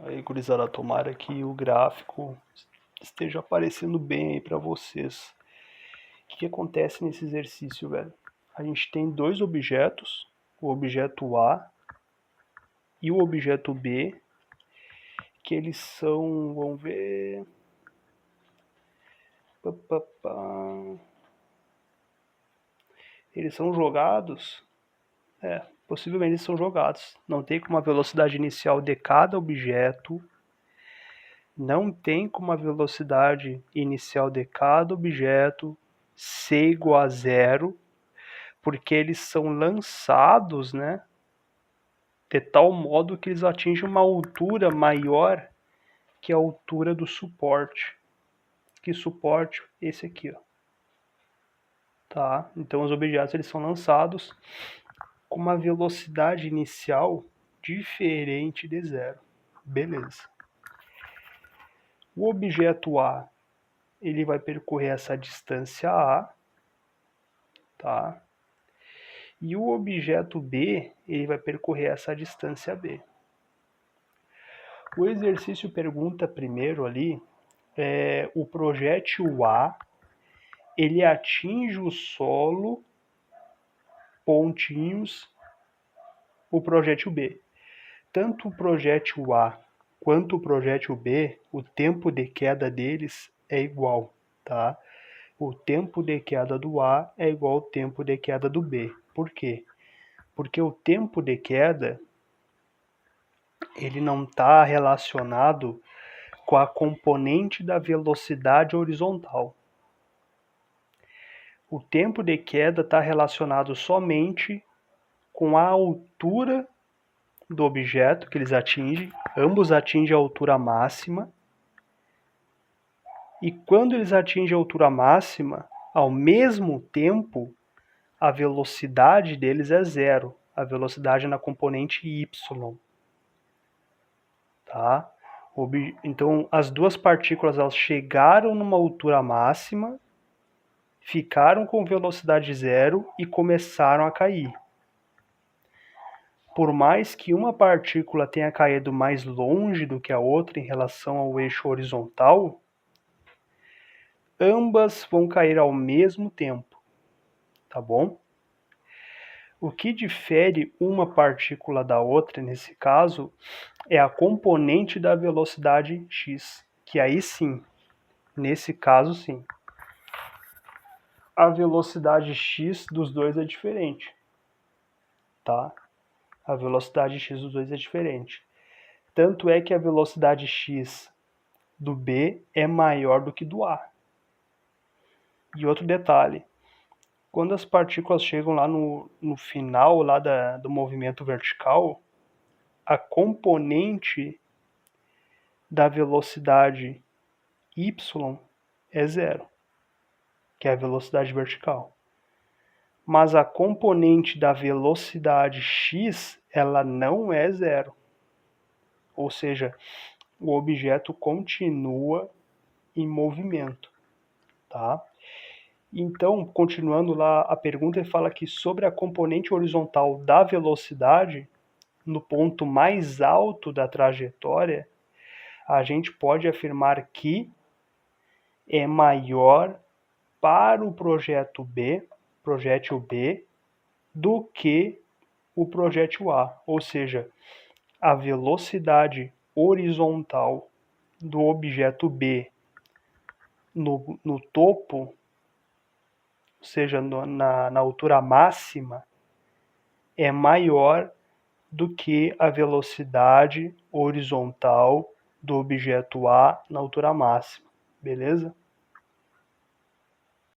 Aí, gurizada, tomara que o gráfico esteja aparecendo bem aí pra vocês. O que acontece nesse exercício, velho? A gente tem dois objetos, o objeto A e o objeto B, que eles são, vamos ver... Eles são jogados... possivelmente eles são jogados. Não tem como a velocidade inicial de cada objeto não tem como a velocidade inicial de cada objeto ser igual a zero, porque eles são lançados, né, de tal modo que eles atingem uma altura maior que a altura do suporte. Que suporte? Esse aqui, ó. Tá? Então os objetos eles são lançados com uma velocidade inicial diferente de zero. Beleza. O objeto A, ele vai percorrer essa distância A, tá? E o objeto B, ele vai percorrer essa distância B. O exercício pergunta primeiro ali, o projétil A, ele atinge o solo, pontinhos, o projétil B. Tanto o projétil A quanto o projétil B, o tempo de queda deles é igual, tá? O tempo de queda do A é igual ao tempo de queda do B. Por quê? Porque o tempo de queda ele não está relacionado com a componente da velocidade horizontal. O tempo de queda está relacionado somente com a altura do objeto que eles atingem. Ambos atingem a altura máxima. E quando eles atingem a altura máxima, ao mesmo tempo, a velocidade deles é zero. A velocidade na componente y. Tá? Então, as duas partículas elas chegaram numa altura máxima, ficaram com velocidade zero e começaram a cair. Por mais que uma partícula tenha caído mais longe do que a outra em relação ao eixo horizontal, ambas vão cair ao mesmo tempo, tá bom? O que difere uma partícula da outra, nesse caso, é a componente da velocidade x, que aí sim, nesse caso sim, a velocidade x dos dois é diferente, tá? A velocidade x dos dois é diferente. Tanto é que a velocidade x do B é maior do que do A. E outro detalhe, quando as partículas chegam lá no final lá do movimento vertical, a componente da velocidade y é zero, que é a velocidade vertical. Mas a componente da velocidade x, ela não é zero. Ou seja, o objeto continua em movimento, tá? Então, continuando lá, a pergunta fala que sobre a componente horizontal da velocidade, no ponto mais alto da trajetória, a gente pode afirmar que é maior para o projétil B, do que o projétil A. Ou seja, a velocidade horizontal do objeto B no topo, ou seja, na altura máxima, é maior do que a velocidade horizontal do objeto A na altura máxima, beleza?